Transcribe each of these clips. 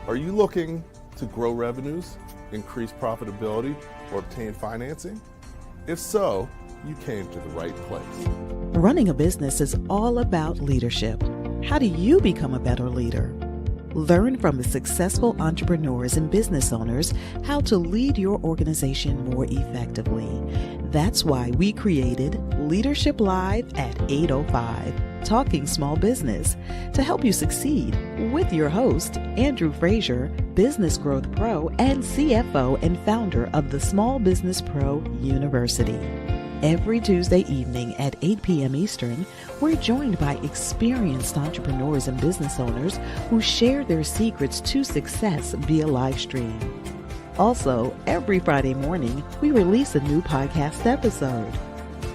Are you looking to grow revenues, increase profitability, or obtain financing? If so, you came to the right place. Running a business is all about leadership. How do you become a better leader? Learn from the successful entrepreneurs and business owners how to lead your organization more effectively. That's why we created Leadership Live at 8:05, Talking Small Business, to help you succeed with your host, Andrew Frazier, Business Growth Pro and CFO and founder of the Small Business Pro University. Every Tuesday evening at 8 p.m. Eastern, we're joined by experienced entrepreneurs and business owners who share their secrets to success via live stream. Also, every Friday morning, we release a new podcast episode.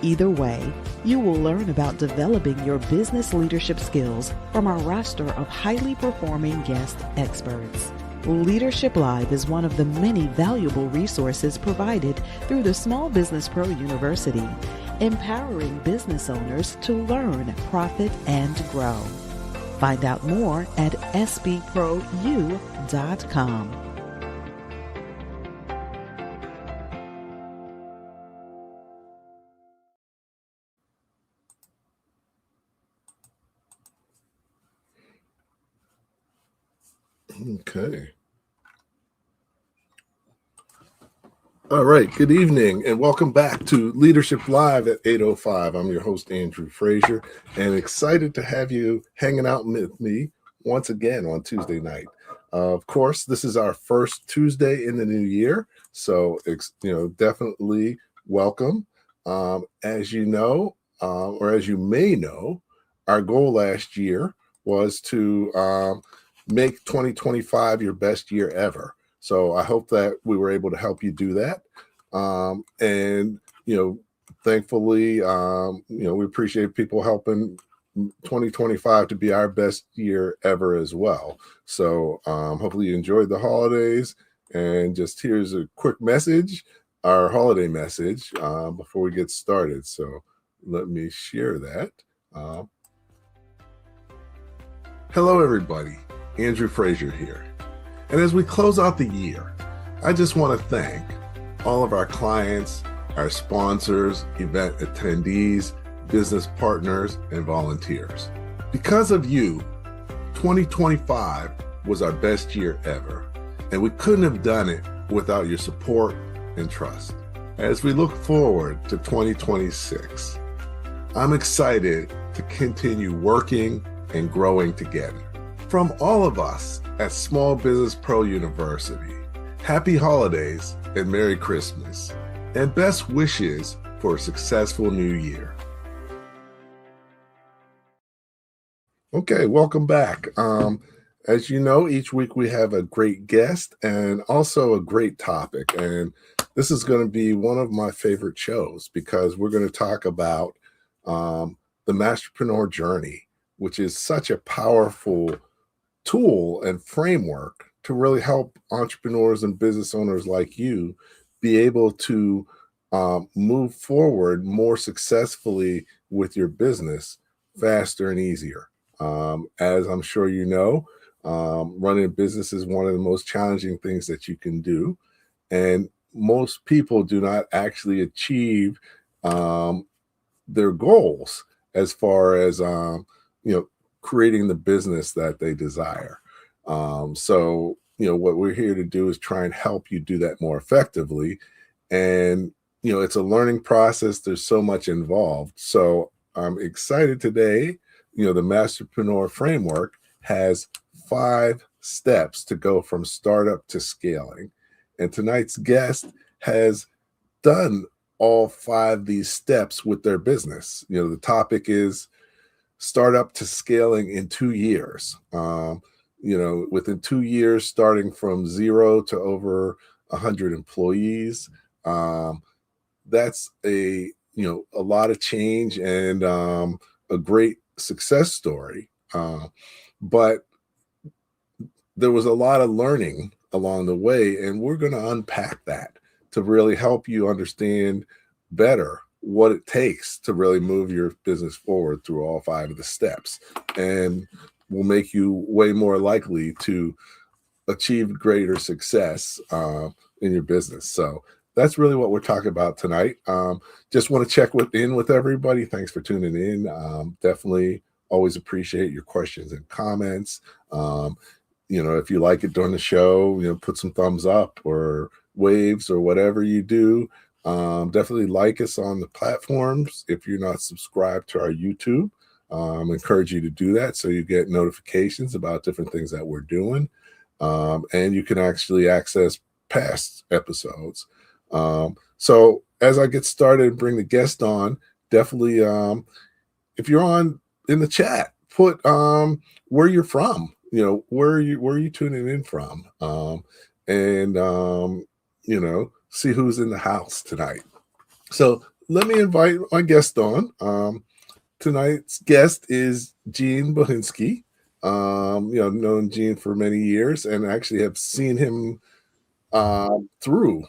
Either way, you will learn about developing your business leadership skills from our roster of highly performing guest experts. Leadership Live is one of the many valuable resources provided through the Small Business Pro University, empowering business owners to learn, profit, and grow. Find out more at sbprou.com. Okay. All right. Good evening and welcome back to Leadership Live at 8:05. I'm your host, Andrew Frazier, and excited to have you hanging out with me once again on Tuesday night. Of course, this is our first Tuesday in the new year, so definitely welcome. As you know, or as you may know, our goal last year was to make 2025 your best year ever. So I hope that we were able to help you do that. Thankfully, we appreciate people helping 2025 to be our best year ever as well. So hopefully you enjoyed the holidays. And just here's a quick message, our holiday message, before we get started. So let me share that. Hello, everybody. Andrew Frazier here. And as we close out the year, I just want to thank all of our clients, our sponsors, event attendees, business partners, and volunteers. Because of you, 2025 was our best year ever, and we couldn't have done it without your support and trust. As we look forward to 2026, I'm excited to continue working and growing together. From all of us at Small Business Pro University, happy holidays and Merry Christmas, and best wishes for a successful new year. Okay, welcome back. As you know, each week we have a great guest and also a great topic. And this is going to be one of my favorite shows because we're going to talk about the Masterpreneur journey, which is such a powerful tool and framework to really help entrepreneurs and business owners like you be able to move forward more successfully with your business faster and easier. As I'm sure you know, running a business is one of the most challenging things that you can do. And most people do not actually achieve their goals as far as, creating the business that they desire. So what we're here to do is try and help you do that more effectively. And, it's a learning process. There's so much involved. So I'm excited today. The Masterpreneur framework has 5 steps to go from startup to scaling. And tonight's guest has done all 5 of these steps with their business. The topic is startup to scaling in 2 years. Within 2 years, starting from 0 to over 100 employees. That's a lot of change and a great success story. But there was a lot of learning along the way, and we're going to unpack that to really help you understand better what it takes to really move your business forward through all 5 of the steps, and will make you way more likely to achieve greater success in your business. So that's really what we're talking about tonight. Just want to check in with everybody. Thanks for tuning in. Definitely always appreciate your questions and comments. If you like it during the show, put some thumbs up or waves or whatever you do. Definitely like us on the platforms. If you're not subscribed to our YouTube, encourage you to do that so you get notifications about different things that we're doing. And you can actually access past episodes. So as I get started and bring the guest on, definitely if you're on in the chat, put where you're from, where are you tuning in from, and see who's in the house tonight. So let me invite my guest on. Tonight's guest is Gene Bohensky. Known Gene for many years and actually have seen him through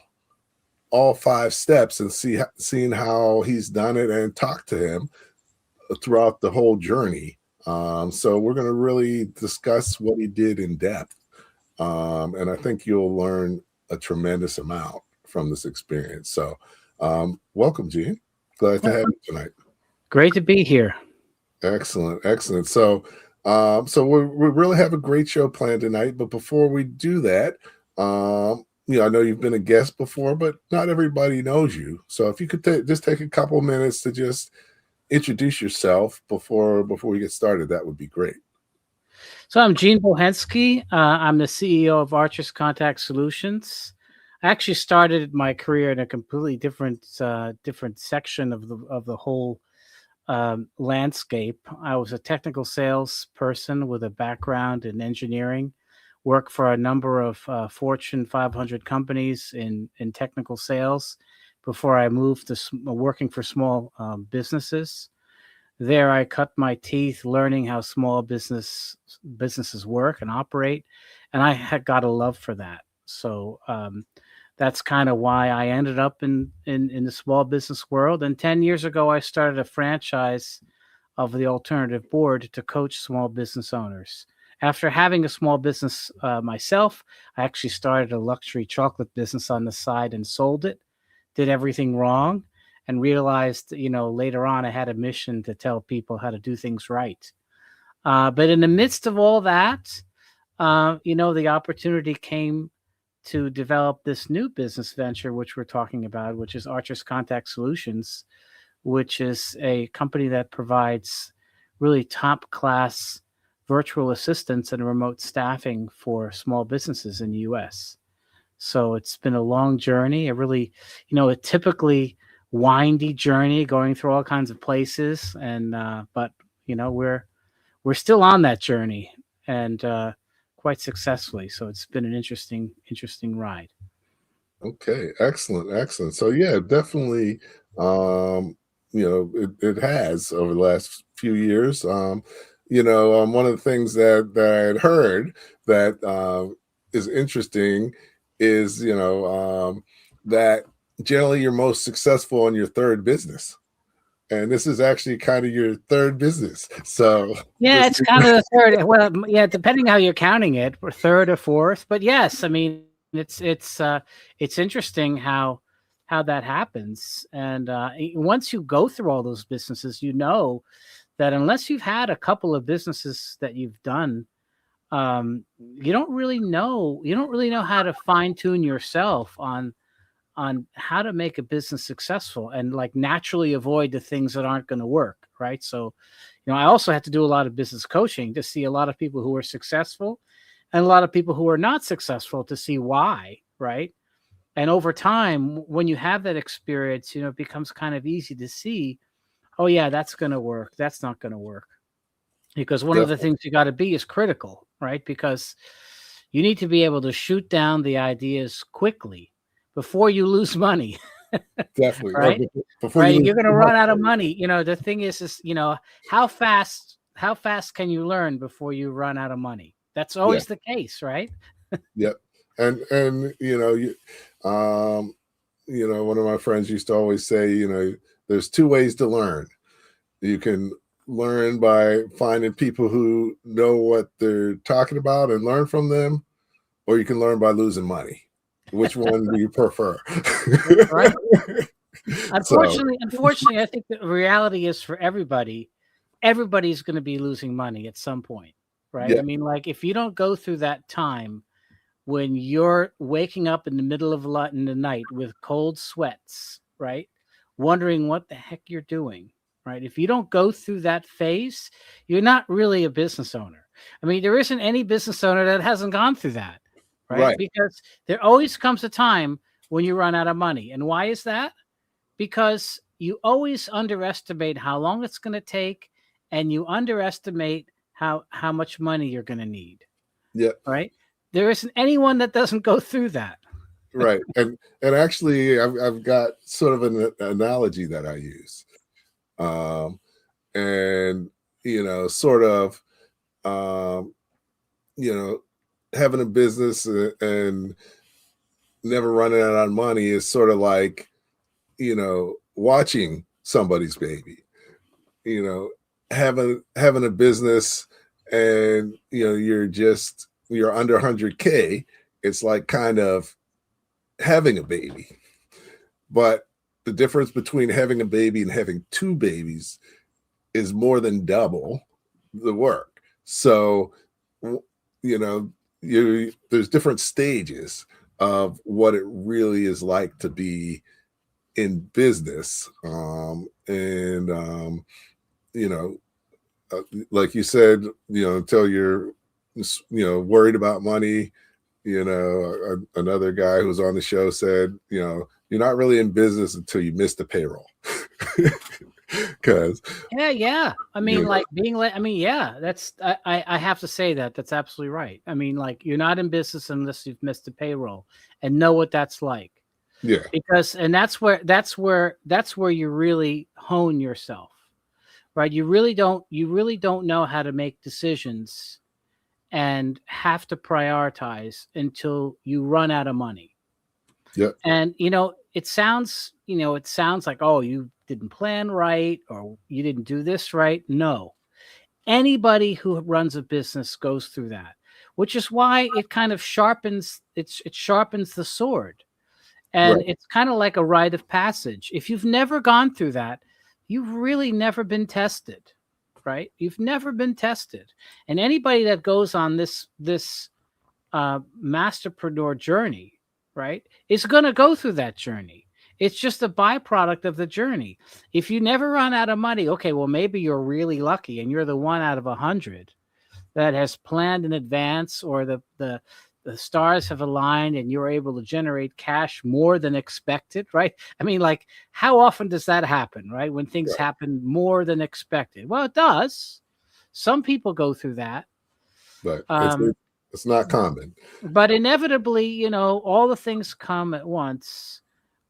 all 5 steps and seeing how he's done it and talked to him throughout the whole journey. So we're going to really discuss what he did in depth. And I think you'll learn a tremendous amount from this experience. So welcome, Gene. Glad to have you tonight. Great to be here. Excellent. So we really have a great show planned tonight. But before we do that, I know you've been a guest before, but not everybody knows you. So if you could just take a couple minutes to just introduce yourself before we get started, that would be great. So I'm Gene Bohensky. I'm the CEO of Outsource Contact Solutions. I actually started my career in a completely different section of the whole landscape. I was a technical sales person with a background in engineering, worked for a number of Fortune 500 companies in technical sales before I moved to working for small businesses. There, I cut my teeth learning how small businesses work and operate, and I had got a love for that. So that's kind of why I ended up in the small business world. And 10 years ago, I started a franchise of the Alternative Board to coach small business owners. After having a small business myself, I actually started a luxury chocolate business on the side and sold it, did everything wrong, and realized, later on I had a mission to tell people how to do things right. But in the midst of all that, the opportunity came to develop this new business venture, which we're talking about, which is Outsource Contact Solutions, which is a company that provides really top-class virtual assistants and remote staffing for small businesses in the U.S. So it's been a long journey, a really, a typically windy journey going through all kinds of places. And, but, we're still on that journey and quite successfully. So it's been an interesting ride. Okay. Excellent. So yeah, definitely, it has over the last few years. One of the things that I had heard that is interesting is, that generally you're most successful in your third business. And this is actually kind of your third business. So yeah, it's kind of the third. Well, yeah, depending how you're counting it, or third or fourth. But yes, I mean, it's interesting how that happens. And once you go through all those businesses, that unless you've had a couple of businesses that you've done, you don't really know how to fine tune yourself on how to make a business successful and like naturally avoid the things that aren't going to work. Right. So, I also had to do a lot of business coaching to see a lot of people who are successful and a lot of people who are not successful to see why. Right. And over time, when you have that experience, it becomes kind of easy to see, oh yeah, that's going to work. That's not going to work. Because one of the things you got to be is critical, right? Because you need to be able to shoot down the ideas quickly before you lose money. Definitely. Right? You're going to run out of money. The thing is, how fast can you learn before you run out of money? That's always the case, right? Yep. And one of my friends used to always say, there's 2 ways to learn. You can learn by finding people who know what they're talking about and learn from them, or you can learn by losing money. Which one do you prefer? Right. So, Unfortunately, I think the reality is for everybody's going to be losing money at some point, right? yeah, I mean, like if you don't go through that time when you're waking up in the middle of in the night with cold sweats, right? Wondering what the heck you're doing, right? If you don't go through that phase, you're not really a business owner. I mean, there isn't any business owner that hasn't gone through that, right? right. Because there always comes a time when you run out of money. And why is that? Because you always underestimate how long it's going to take, and you underestimate how much money you're going to need, Yeah, right? There isn't anyone that doesn't go through that. right. And actually, I've got sort of an analogy that I use, and sort of, um, you know, having a business and never running out of money is sort of like, watching somebody's baby. You know, having a business and you're under 100K. It's like kind of having a baby. But the difference between having a baby and having two babies is more than double the work. So, you know, there's different stages of what it really is like to be in business. You know, like you said, until you're, worried about money. Another guy who was on the show said, you're not really in business until you miss the payroll. Because Yeah. I mean, you know, like being like, I mean, yeah, I have to say that's absolutely right. I mean, like you're not in business unless you've missed the payroll and know what that's like. yeah, Because, and that's where you really hone yourself, right? You really don't know how to make decisions and have to prioritize until you run out of money. yeah, And it sounds like, oh, you didn't plan right or you didn't do this right. No. Anybody who runs a business goes through that, which is why it kind of sharpens it sharpens the sword. And right, it's kind of like a rite of passage. If you've never gone through that, you've really never been tested, right? You've never been tested. And anybody that goes on this masterpreneur journey, right, is going to go through that journey. It's just a byproduct of the journey. If you never run out of money, okay, well, maybe you're really lucky and you're the one out of 100 that has planned in advance, or the stars have aligned and you're able to generate cash more than expected, right? I mean, like, how often does that happen, right? When things right. happen more than expected? Well, it does. Some people go through that. But Um, it's not common. but inevitably, all the things come at once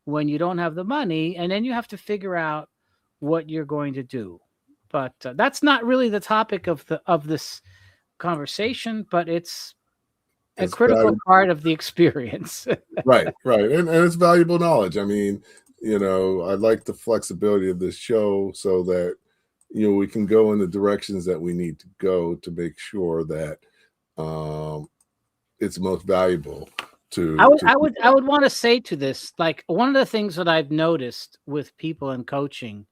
when you don't have the money, and then you have to figure out what you're going to do. But that's not really the topic of this conversation, but it's a It's critical valuable, part of the experience. right, and it's valuable knowledge. I mean, I like the flexibility of this show so that we can go in the directions that we need to go to make sure that it's most valuable I to. would want to say to this, like, one of the things that I've noticed with people in coaching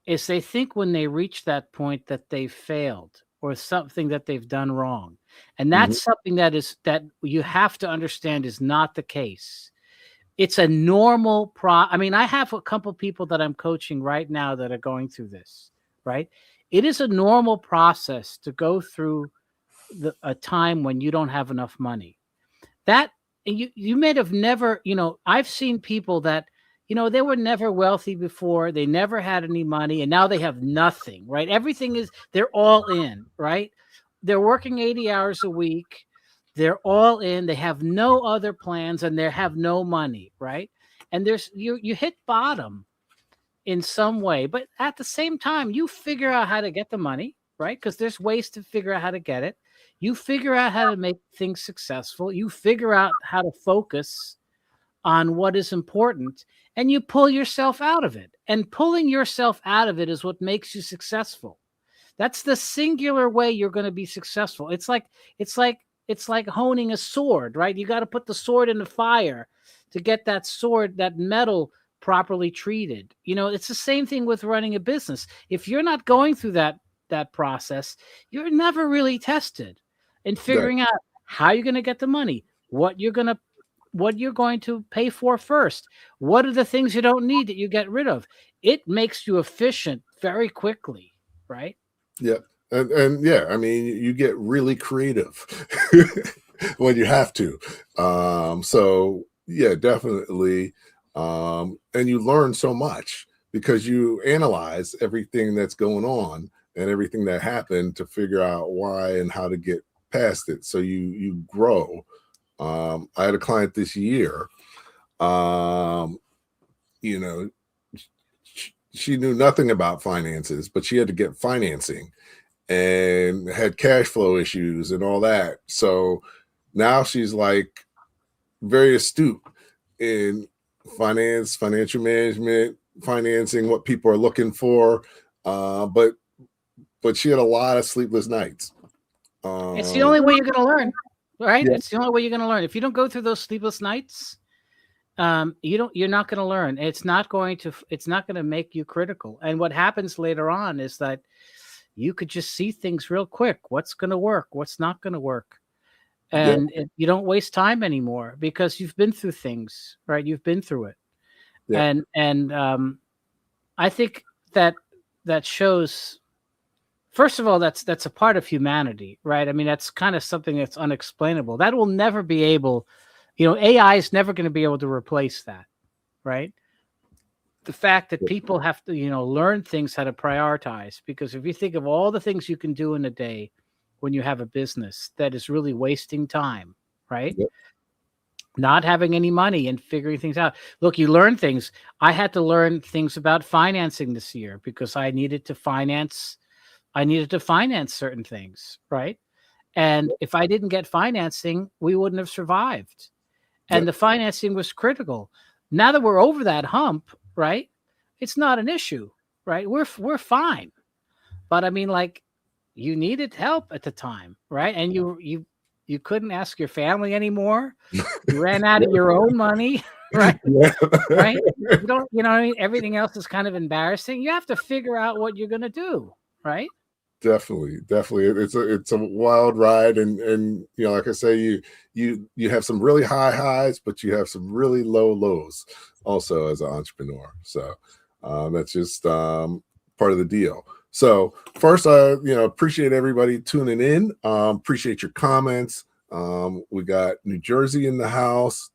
is they think when they reach that point that they've failed or something that they've done wrong. And Mhm. that's something that you have to understand is not the case. It's a normal I mean, I have a couple people that I'm coaching right now that are going through this, right? It is a normal process to go through a time when you don't have enough money. That you may have never, I've seen people that, they were never wealthy before, they never had any money, and now they have nothing, right? They're all in, right? They're working 80 hours a week. They're all in. They have no other plans and they have no money, right? And you hit bottom in some way, but at the same time, you figure out how to get the money, right? Because there's ways to figure out how to get it. You figure out how to make things successful. You figure out how to focus on what is important, and you pull yourself out of it. And pulling yourself out of it is what makes you successful. That's the singular way you're going to be successful. It's like It's like honing a sword, right? You got to put the sword in the fire to get that sword, that metal, properly treated. It's the same thing with running a business. If you're not going through that process, you're never really tested in That, figuring out how you're going to get the money, what you're going to pay for first, what are the things you don't need that you get rid of. It makes you efficient very quickly, right? yeah. And yeah, I mean, you get really creative when you have to. So yeah, definitely. And you learn so much because you analyze everything that's going on and everything that happened to figure out why and how to get past it. So you grow. I had a client this year, you know, she knew nothing about finances, but she had to get financing and had cash flow issues and all that. So now she's like very astute in finance, financial management, financing, what people are looking for. But she had a lot of sleepless nights. It's the only way you're going to learn, right? Yeah. It's the only way you're going to learn. If you don't go through those sleepless nights, you're not going to learn. It's not going to make you critical. And what happens later on is that you could just see things real quick. What's going to work? What's not going to work? And you don't waste time anymore because you've been through things, right? You've been through it. Yeah. And I think that shows, first of all, that's a part of humanity, right? I mean, that's kind of something that's unexplainable. That will never be able, AI is never going to be able to replace that, right? The fact that people have to, learn things how to prioritize, because if you think of all the things you can do in a day when you have a business, that is really wasting time, right? Yep. Not having any money and figuring things out. Look, you learn things. I had to learn things about financing this year because I needed to finance certain things, right? And if I didn't get financing, we wouldn't have survived. And the financing was critical. Now that we're over that hump, right? It's not an issue, right? We're fine. But I mean, like, you needed help at the time, right? And you couldn't ask your family anymore. You ran out of your own money, right? Yeah. Right? You don't, what I mean? Everything else is kind of embarrassing. You have to figure out what you're going to do, right? Definitely. It's a wild ride, and like I say, you have some really high highs, but you have some really low lows also as an entrepreneur. So that's just part of the deal. So first, I appreciate everybody tuning in. Appreciate your comments. We got New Jersey in the house.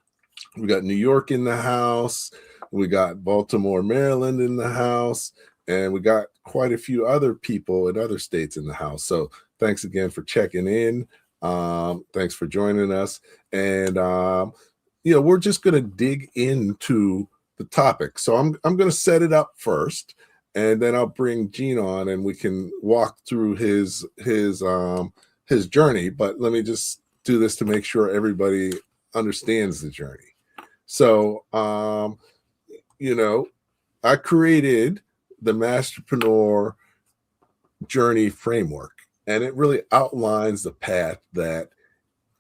We got New York in the house. We got Baltimore, Maryland in the house. And we got quite a few other people in other states in the house. So thanks again for checking in. Thanks for joining us. And, we're just going to dig into the topic. So I'm going to set it up first, and then I'll bring Gene on and we can walk through his journey. But let me just do this to make sure everybody understands the journey. So, I created the Masterpreneur journey framework, and it really outlines the path that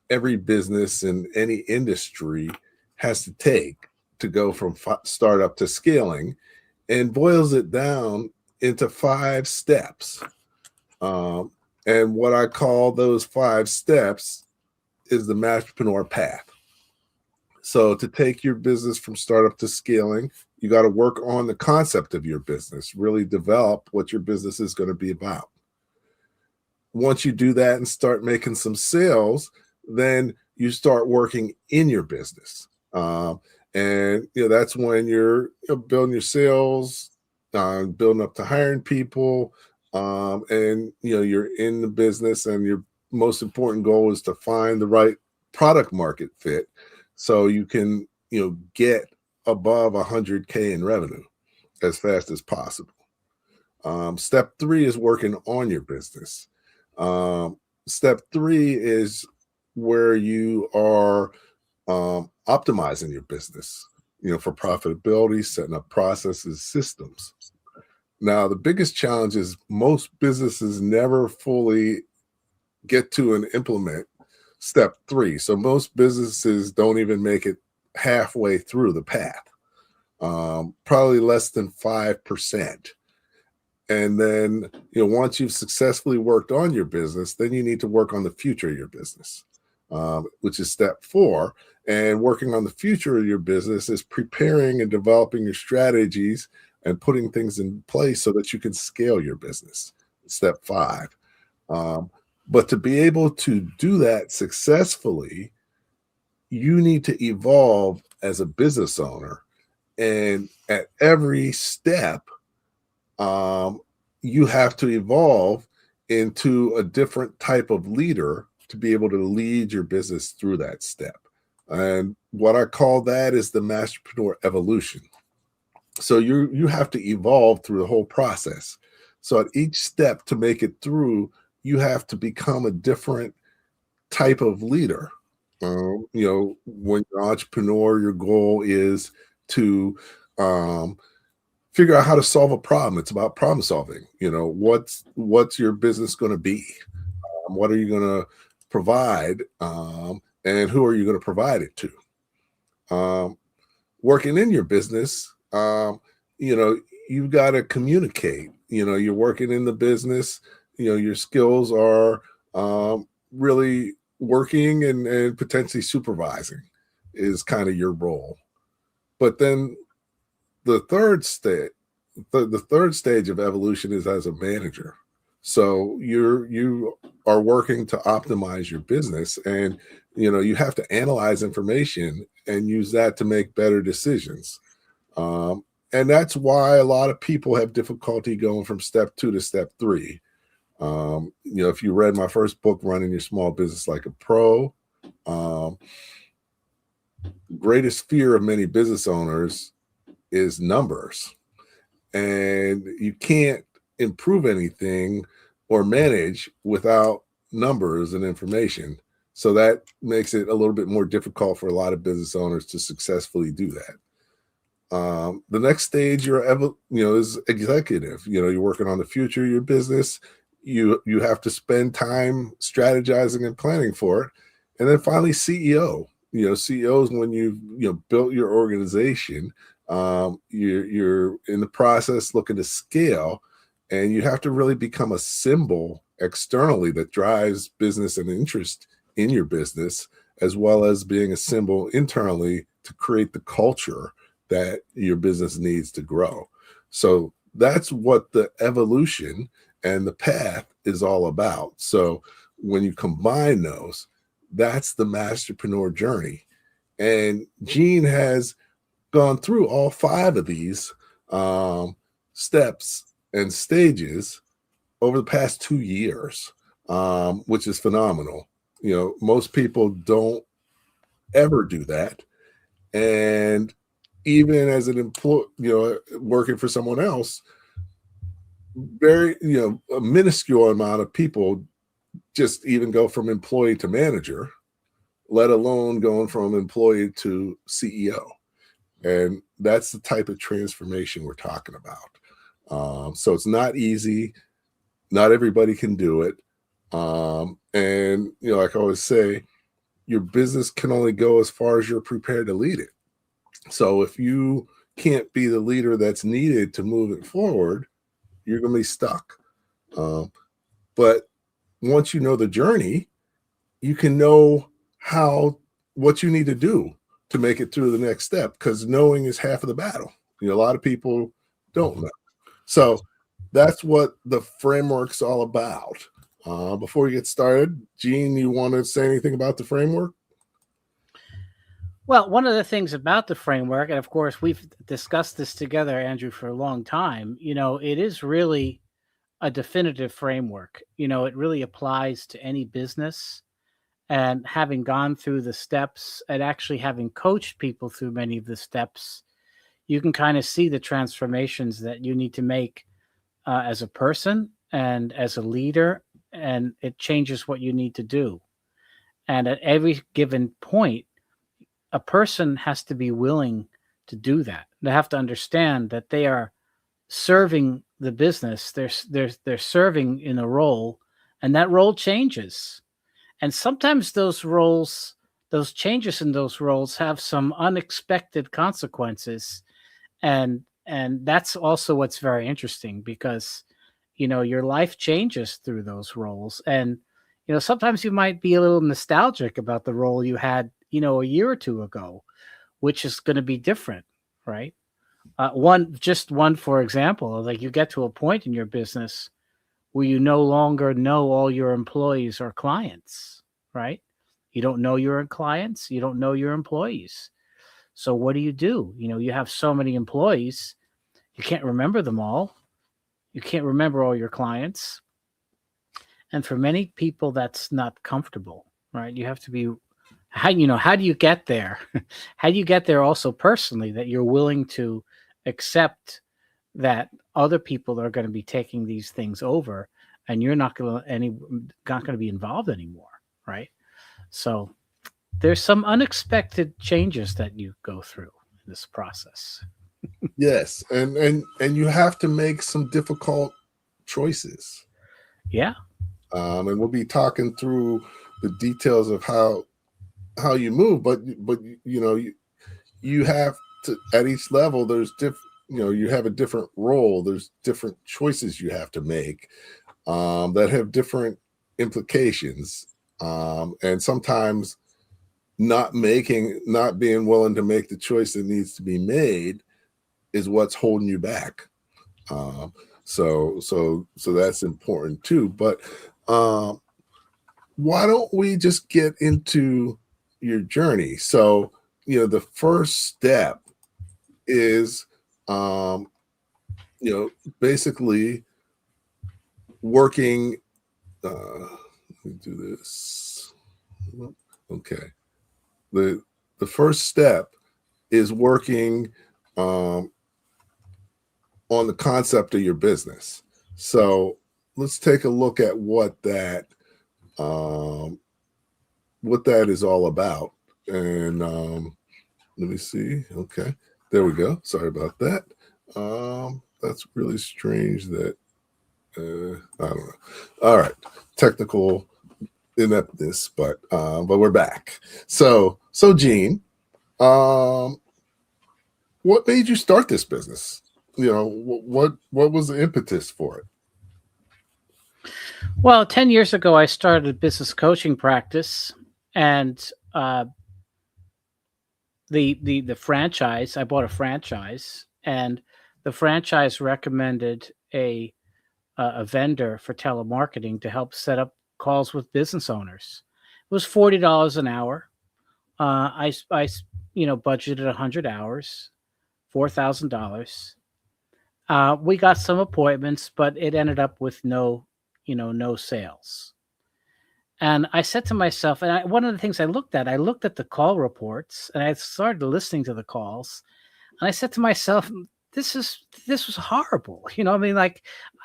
every business in any industry has to take to go from startup to scaling, and boils it down into 5 steps. And what I call those 5 steps is the Masterpreneur path. So to take your business from startup to scaling, you got to work on the concept of your business, really develop what your business is going to be about. Once you do that and start making some sales, then you start working in your business. And that's when you're building your sales, building up to hiring people, and you're in the business, and your most important goal is to find the right product market fit so you can get above 100K in revenue as fast as possible. Step 3 is working on your business. Step 3 is where you are optimizing your business, for profitability, setting up processes, systems. Now, the biggest challenge is most businesses never fully get to and implement step 3. So most businesses don't even make it halfway through the path, probably less than 5%. And then, once you've successfully worked on your business, then you need to work on the future of your business, which is step 4. And working on the future of your business is preparing and developing your strategies and putting things in place so that you can scale your business. Step 5. But to be able to do that successfully, you need to evolve as a business owner. And at every step, you have to evolve into a different type of leader to be able to lead your business through that step. And what I call that is the Masterpreneur evolution. So you have to evolve through the whole process. So at each step to make it through, you have to become a different type of leader. When you're an entrepreneur, your goal is to figure out how to solve a problem. It's about problem solving. What's your business going to be? What are you going to provide? And who are you going to provide it to? Working in your business, you've got to communicate. You're working in the business, your skills are really working and potentially supervising is kind of your role. But then the third stage of evolution is as a manager. So you are working to optimize your business, and you have to analyze information and use that to make better decisions. And that's why a lot of people have difficulty going from step 2 to step 3. If you read my first book, Running Your Small Business Like a Pro, greatest fear of many business owners is numbers. And you can't improve anything or manage without numbers and information. So that makes it a little bit more difficult for a lot of business owners to successfully do that. The next stage is executive. You're working on the future of your business. You have to spend time strategizing and planning for it. And then finally, CEO. CEO is when you've built your organization. You're in the process looking to scale, and you have to really become a symbol externally that drives business and interest in your business, as well as being a symbol internally to create the culture that your business needs to grow. So that's what the evolution and the path is all about. So when you combine those, that's the Masterpreneur journey. And Gene has gone through all 5 of these steps and stages over the past 2 years, which is phenomenal. Most people don't ever do that. And even as an employee, working for someone else, very, a minuscule amount of people just even go from employee to manager, let alone going from employee to CEO. And that's the type of transformation we're talking about. So it's not easy. Not everybody can do it. And, like I always say, your business can only go as far as you're prepared to lead it. So if you can't be the leader that's needed to move it forward, you're going to be stuck. But once you know the journey, you can know what you need to do to make it through the next step, because knowing is half of the battle. A lot of people don't know. So that's what the framework's all about. Before we get started, Gene, you want to say anything about the framework? Well, one of the things about the framework, and of course, we've discussed this together, Andrew, for a long time, it is really a definitive framework. It really applies to any business. And having gone through the steps and actually having coached people through many of the steps, you can kind of see the transformations that you need to make as a person and as a leader, and it changes what you need to do. And at every given point, a person has to be willing to do that. They have to understand that they are serving the business. They're serving in a role, and that role changes. And sometimes those roles, those changes in those roles have some unexpected consequences. And that's also what's very interesting, because your life changes through those roles. And sometimes you might be a little nostalgic about the role you had a year or two ago, which is going to be different, right? One for example, like you get to a point in your business where you no longer know all your employees or clients, right? You don't know your clients, you don't know your employees. So what do? You have so many employees, you can't remember them all. You can't remember all your clients. And for many people, that's not comfortable, right? You have to be, how do you get there? How do you get there also personally, that you're willing to accept that other people are going to be taking these things over, and you're not going to be involved anymore, right? So there's some unexpected changes that you go through in this process. Yes, and you have to make some difficult choices. Yeah. And we'll be talking through the details of how you move, but you have to, at each level, there's you have a different role. There's different choices you have to make that have different implications, and sometimes not being willing to make the choice that needs to be made is what's holding you back. So that's important too. But why don't we just get into your journey? So, the first step is, basically working. Let me do this. Okay. The first step is working on the concept of your business. So let's take a look at what that is all about. And let me see. Okay, there we go. Sorry about that. That's really strange that I don't know. All right, technical ineptness, but we're back. So Gene, what made you start this business? What was the impetus for it? Well, 10 years ago, I started a business coaching practice, and the franchise, I bought a franchise, and the franchise recommended a vendor for telemarketing to help set up calls with business owners. It was $40 an hour. I budgeted 100 hours, $4,000. We got some appointments, but it ended up with no sales. And I said to myself, and one of the things I looked at the call reports, and I started listening to the calls, and I said to myself, this was horrible.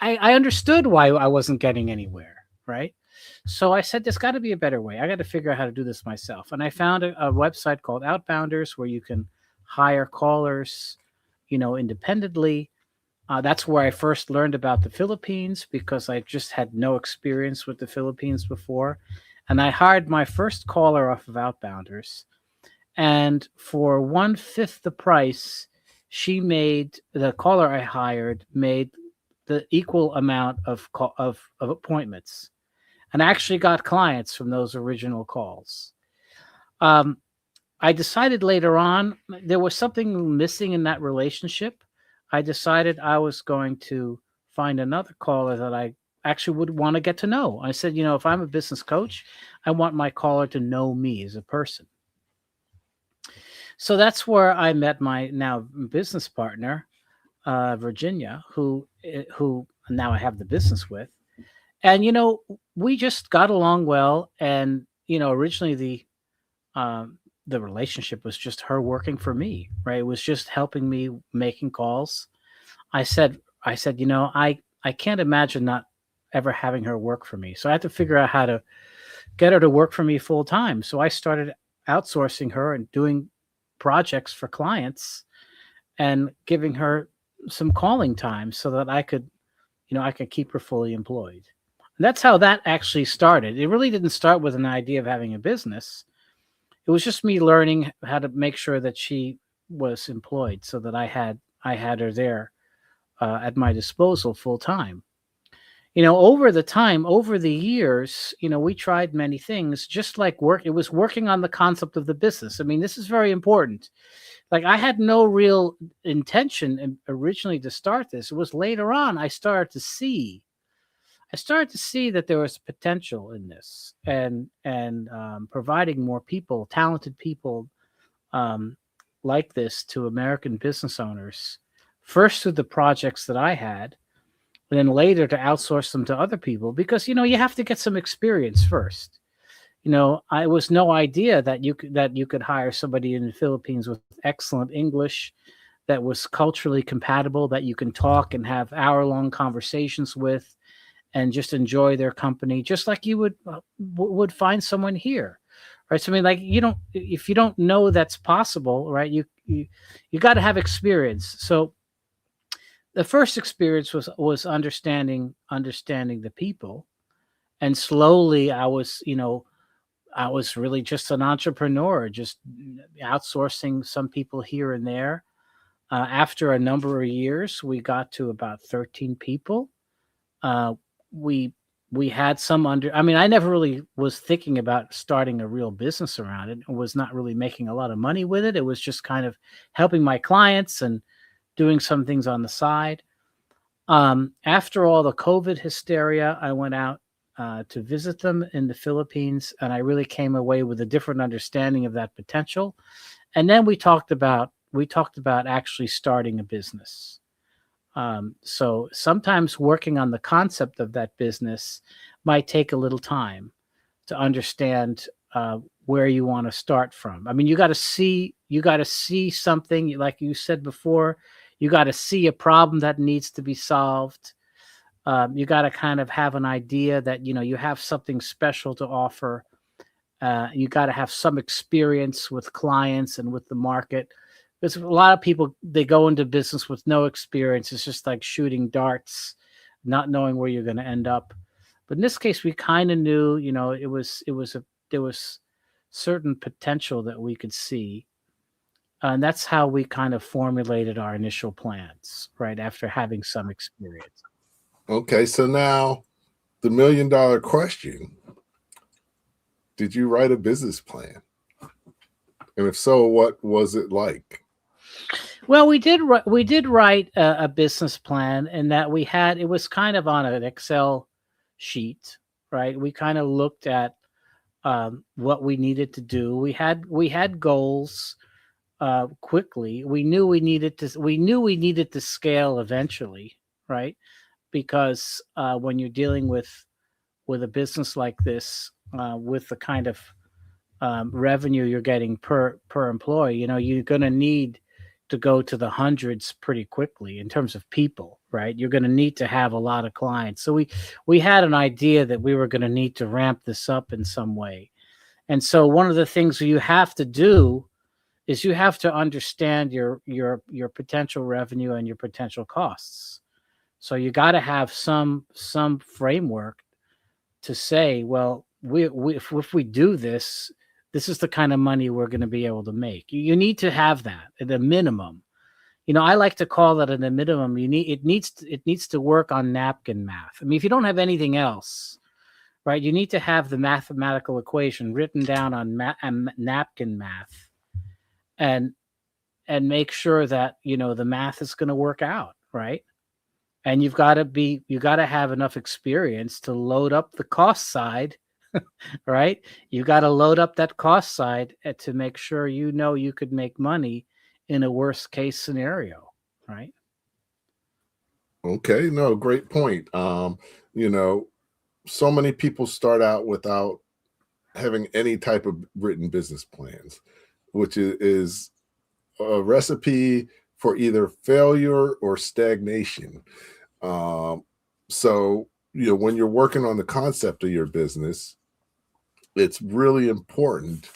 I understood why I wasn't getting anywhere, right? So I said, there's got to be a better way. I got to figure out how to do this myself. And I found a website called Outbounders, where you can hire callers, independently. That's where I first learned about the Philippines, because I just had no experience with the Philippines before. And I hired my first caller off of Outbounders. And for 1/5 the price, the caller I hired made the equal amount of appointments, and actually got clients from those original calls. I decided later on there was something missing in that relationship. I decided I was going to find another caller that I actually would want to get to know. I said, if I'm a business coach, I want my caller to know me as a person. So that's where I met my now business partner, Virginia, who now I have the business with. And, we just got along well. And, originally the relationship was just her working for me, right? It was just helping me making calls. I said, I can't imagine not ever having her work for me. So I had to figure out how to get her to work for me full time. So I started outsourcing her and doing projects for clients and giving her some calling time so that I could keep her fully employed. that's how that actually started. It really didn't start with an idea of having a business. It was just me learning how to make sure that she was employed, so that I had her there at my disposal full time. Over the years, we tried many things, just like work. It was working on the concept of the business. I mean, this is very important. Like, I had no real intention originally to start this. It was later on I started to see that there was potential in this, and providing more people, talented people, um, like this to American business owners, first through the projects that I had, and then later to outsource them to other people, because you have to get some experience first. I was no idea that you could hire somebody in the Philippines with excellent English, that was culturally compatible, that you can talk and have hour-long conversations with, and just enjoy their company, just like you would find someone here, right? So I mean, like, if you don't know that's possible, right? You got to have experience. So the first experience was understanding the people, and slowly I was really just an entrepreneur, just outsourcing some people here and there. After a number of years, we got to about 13 people. Uh, we we had some under. I mean, I never really was thinking about starting a real business around it, and was not really making a lot of money with it. It was just kind of helping my clients and doing some things on the side. After all the COVID hysteria, I went out to visit them in the Philippines, and I really came away with a different understanding of that potential. And then we talked about actually starting a business. So sometimes working on the concept of that business might take a little time to understand where you want to start from. I mean, you got to see something, like you said before. You got to see a problem that needs to be solved. You got to kind of have an idea that you have something special to offer. You got to have some experience with clients and with the market. Because a lot of people, they go into business with no experience. It's just like shooting darts, not knowing where you're going to end up. But in this case, we kind of knew, there was certain potential that we could see. And that's how we kind of formulated our initial plans, right, after having some experience. Okay, so now the $1,000,000 question: did you write a business plan? And if so, what was it like? Well, we did write a business plan, and that it was kind of on an Excel sheet, right? We kind of looked at what we needed to do. We had goals. Quickly, we knew we needed to scale eventually, right? Because when you're dealing with a business like this, with the kind of revenue you're getting per employee, you're going to need to go to the hundreds pretty quickly in terms of people, right? You're going to need to have a lot of clients. So we had an idea that we were going to need to ramp this up in some way. And so one of the things you have to do is you have to understand your potential revenue and your potential costs. So you got to have some framework to say, well, if we do this, this is the kind of money we're going to be able to make. You need to have that at a minimum. I like to call that at a minimum. It needs to work on napkin math. I mean, if you don't have anything else, right, you need to have the mathematical equation written down on napkin math, and make sure that the math is going to work out, right? And you got to have enough experience to load up the cost side, right? You got to load up that cost side to make sure you could make money in a worst case scenario, right? Okay, no, great point. So many people start out without having any type of written business plans, which is a recipe for either failure or stagnation. So, when you're working on the concept of your business, it's really important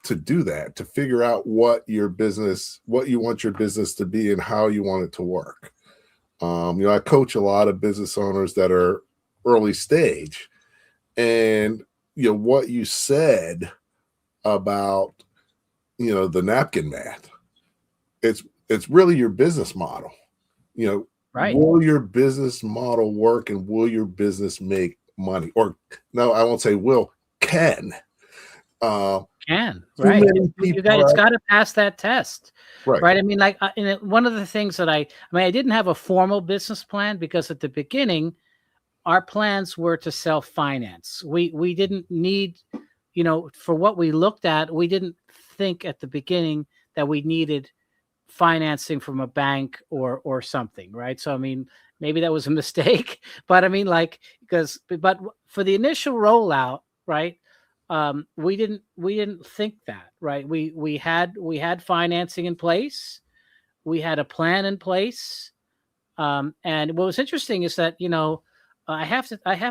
to do that, to figure out what you want your business to be and how you want it to work. I coach a lot of business owners that are early stage. And what you said about the napkin math, it's really your business model. Right. Will your business model work, and will your business make money? Or no, I won't say will, can. Can, Too right. many people It's out, got to pass that test. right. Right. I mean, like, one of the things that I didn't have a formal business plan, because at the beginning, our plans were to self-finance. We didn't need, for what we looked at, we didn't think at the beginning that we needed financing from a bank or something, right? So I mean, maybe that was a mistake, but I mean, like, but for the initial rollout, right? We didn't think that, right? We had financing in place, we had a plan in place, and what was interesting is that I have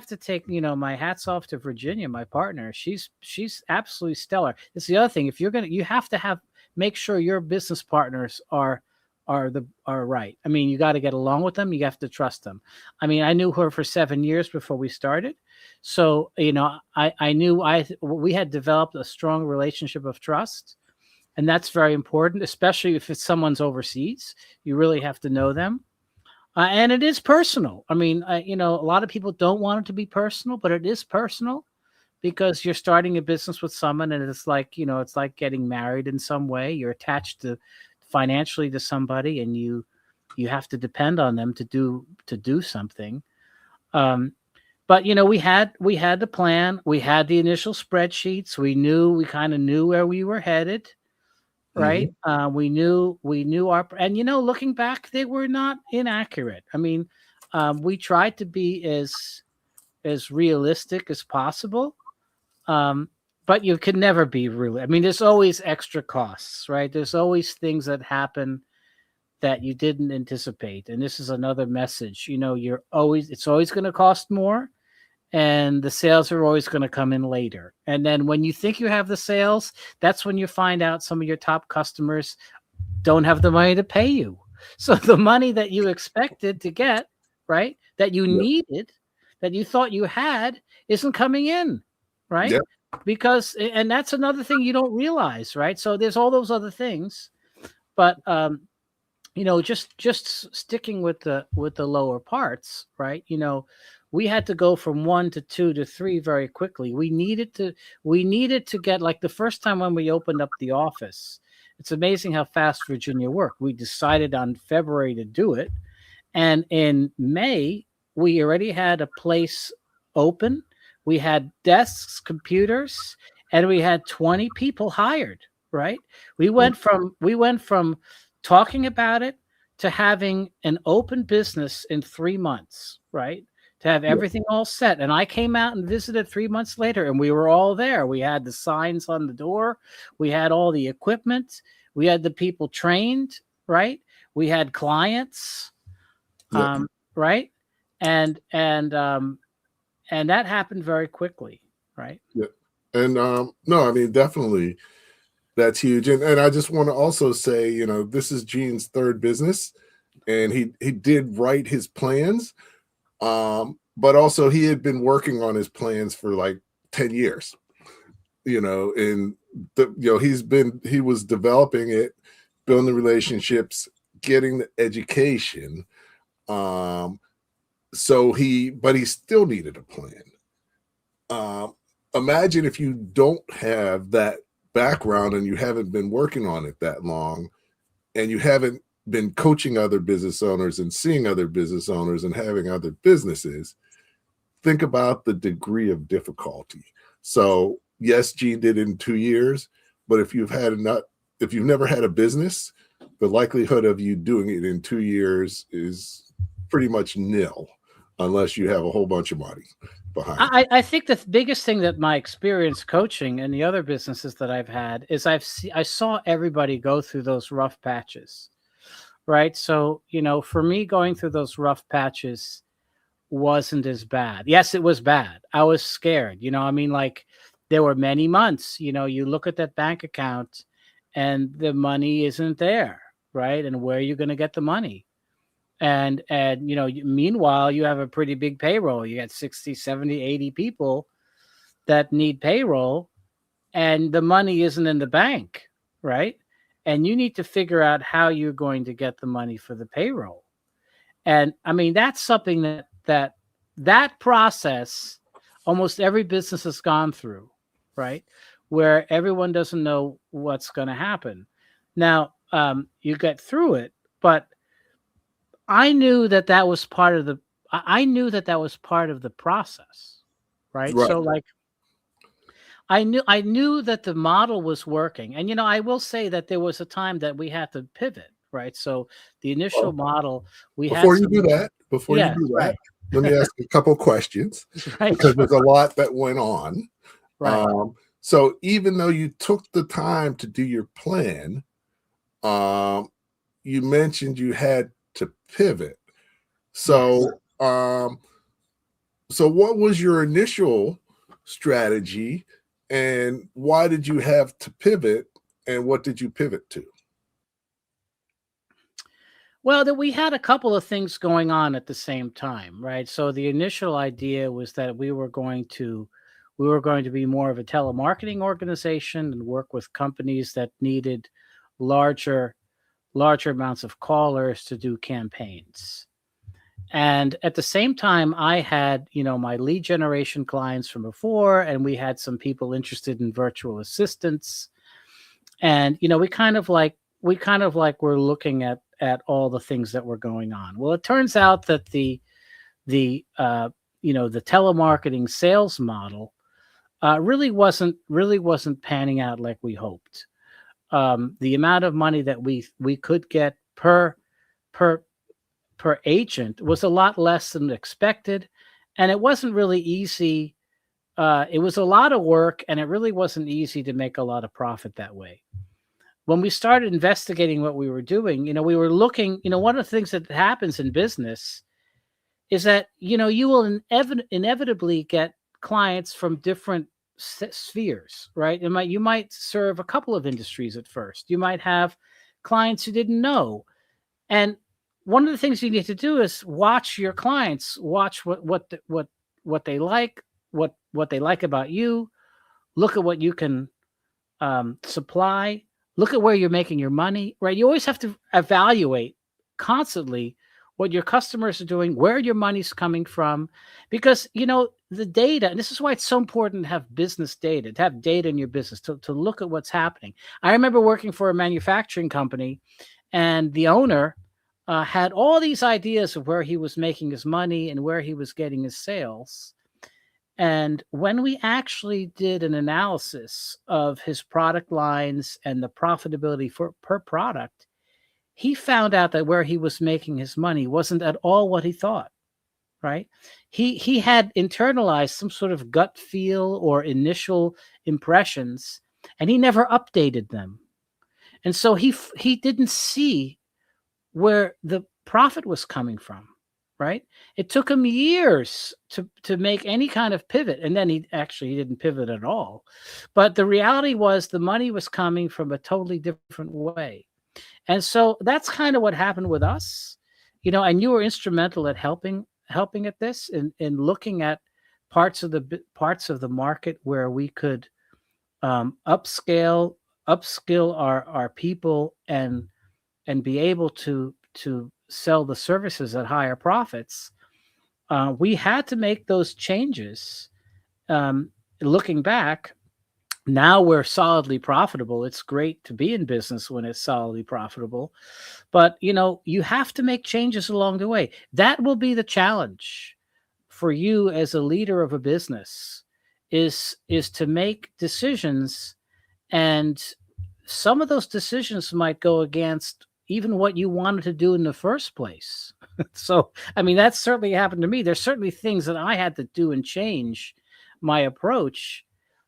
to take my hats off to Virginia, my partner. She's absolutely stellar. It's the other thing. If you have to make sure your business partners are right. I mean, you got to get along with them. You have to trust them. I mean, I knew her for 7 years before we started, so I knew we had developed a strong relationship of trust, and that's very important, especially if it's someone's overseas. You really have to know them. And it is personal. I mean, a lot of people don't want it to be personal, but it is personal, because you're starting a business with someone, and it's like, it's like getting married in some way. You're attached financially to somebody, and you have to depend on them to do something. But we had the plan, we had the initial spreadsheets, we kind of knew where we were headed. Right. We knew and looking back, they were not inaccurate. I mean, we tried to be as realistic as possible. But you can never be really, I mean, there's always extra costs, right? There's always things that happen that you didn't anticipate. And this is another message, it's always going to cost more, and the sales are always going to come in later. And then when you think you have the sales, that's when you find out some of your top customers don't have the money to pay you. So the money that you expected to get, right, that you needed, that you thought you had, isn't coming in, right? Yep. Because, and that's another thing you don't realize, right? So there's all those other things, but just sticking with the lower parts, right? We had to go from 1 to 2 to 3 very quickly. We needed to get, like, the first time when we opened up the office, it's amazing how fast Virginia worked. We decided on February to do it, and in May we already had a place open. We had desks, computers, and we had 20 people hired, right? We went from talking about it to having an open business in 3 months, right? To have everything all set. And I came out and visited 3 months later, and we were all there. We had the signs on the door. We had all the equipment. We had the people trained, right? We had clients, right? And that happened very quickly, right? Yeah. And no, I mean, definitely that's huge. And I just want to also say, this is Gene's third business, and he did write his plans. But also he had been working on his plans for like 10 years, and he was developing it, building the relationships, getting the education. But he still needed a plan. Imagine if you don't have that background, and you haven't been working on it that long, and you haven't been coaching other business owners and seeing other business owners and having other businesses. Think about the degree of difficulty. So yes, Gene did it in 2 years, but if you've never had a business, the likelihood of you doing it in 2 years is pretty much nil, unless you have a whole bunch of money behind. I think the biggest thing that my experience coaching and the other businesses that I've had is I saw everybody go through those rough patches. Right. So, for me, going through those rough patches wasn't as bad. Yes, it was bad. I was scared. I mean, like, there were many months, you look at that bank account and the money isn't there. Right. And where are you going to get the money? And meanwhile, you have a pretty big payroll. You got 60, 70, 80 people that need payroll, and the money isn't in the bank, right? And you need to figure out how you're going to get the money for the payroll. And I mean, that's something that process almost every business has gone through, right? Where everyone doesn't know what's going to happen. Now, you get through it, but I knew that was part of the process, right? Right. So like I knew that the model was working. And I will say that there was a time that we had to pivot, right? So the initial model, we had Before you some. do that, Yes, right. let me ask a couple questions Right, because there's a sure. lot that went on. Right. So even though you took the time to do your plan, you mentioned you had to pivot. So, so what was your initial strategy, and why did you have to pivot, and what did you pivot to? Well, that we had a couple of things going on at the same time, right? So the initial idea was that we were going to be more of a telemarketing organization and work with companies that needed larger amounts of callers to do campaigns. And at the same time, I had, my lead generation clients from before, and we had some people interested in virtual assistants. And, we kind of like were looking at all the things that were going on. Well, it turns out that the telemarketing sales model really wasn't panning out like we hoped. The amount of money that we could get per agent was a lot less than expected, and it wasn't really easy. It was a lot of work, and it really wasn't easy to make a lot of profit that way. When we started investigating what we were doing, we were looking. One of the things that happens in business is that you will inevitably get clients from different spheres, right? You might serve a couple of industries at first. You might have clients you didn't know, and one of the things you need to do is watch your clients, watch what they like, what they like about you. Look at what you can supply. Look at where you're making your money, right? You always have to evaluate constantly what your customers are doing, where your money's coming from, because the data, and this is why it's so important to have business data, to have data in your business, to look at what's happening. I remember working for a manufacturing company, and the owner had all these ideas of where he was making his money and where he was getting his sales. And when we actually did an analysis of his product lines and the profitability per product, he found out that where he was making his money wasn't at all what he thought, right? He had internalized some sort of gut feel or initial impressions, and he never updated them. And so he didn't see where the profit was coming from, right? It took him years to make any kind of pivot. And then he didn't pivot at all. But the reality was the money was coming from a totally different way. And so that's kind of what happened with us, and you were instrumental at helping at this in looking at parts of the market where we could upskill our people and be able to sell the services at higher profits. We had to make those changes. Looking back, now we're solidly profitable. It's great to be in business when it's solidly profitable, but you have to make changes along the way. That will be the challenge for you as a leader of a business, is to make decisions, and some of those decisions might go against even what you wanted to do in the first place. So, I mean, that certainly happened to me. There's certainly things that I had to do and change my approach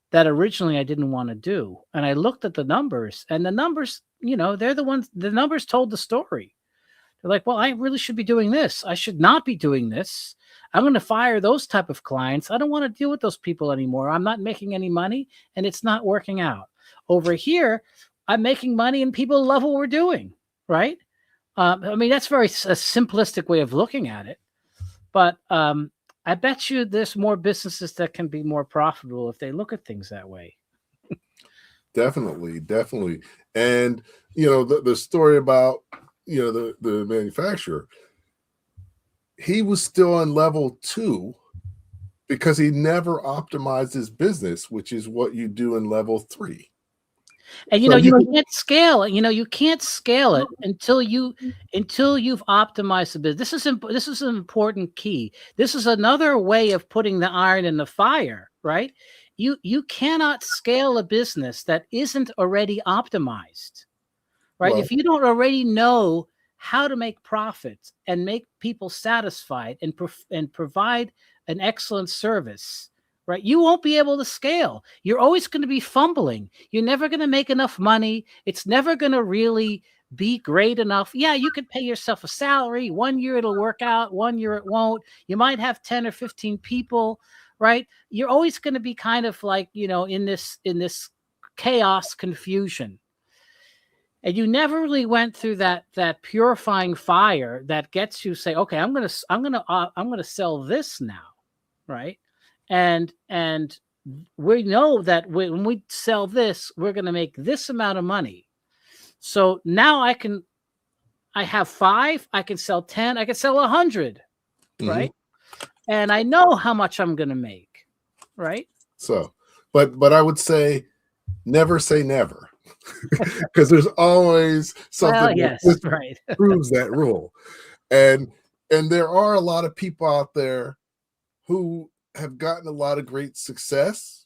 that originally I didn't want to do. And I looked at the numbers, and the numbers, they're the numbers told the story. They're like, well, I really should be doing this. I should not be doing this. I'm going to fire those type of clients. I don't want to deal with those people anymore. I'm not making any money, and it's not working out. Over here, I'm making money, and people love what we're doing, right? I mean, that's a simplistic way of looking at it. But I bet you there's more businesses that can be more profitable if they look at things that way. Definitely, definitely. And, the story about, the manufacturer, he was still on level 2 because he never optimized his business, which is what you do in level 3. And So you can't scale it. You can't scale it until you've optimized the business. This is an important key. This is another way of putting the iron in the fire, right? You cannot scale a business that isn't already optimized, right? Well, If you don't already know how to make profits and make people satisfied and provide an excellent service, right, you won't be able to scale. You're always going to be fumbling. You're never going to make enough money. It's never going to really be great enough. Yeah, you could pay yourself a salary. 1 year it'll work out, 1 year it won't. You might have 10 or 15 people, right? You're always going to be kind of like, in this chaos, confusion. And you never really went through that purifying fire that gets you say, okay, I'm gonna sell this now, right? And we know that when we sell this, we're gonna make this amount of money. So now I have 5, I can sell 10, I can sell 100, right? And I know how much I'm gonna make, right? So, but I would say never say never. Because there's always something Right. proves that rule. And there are a lot of people out there who have gotten a lot of great success,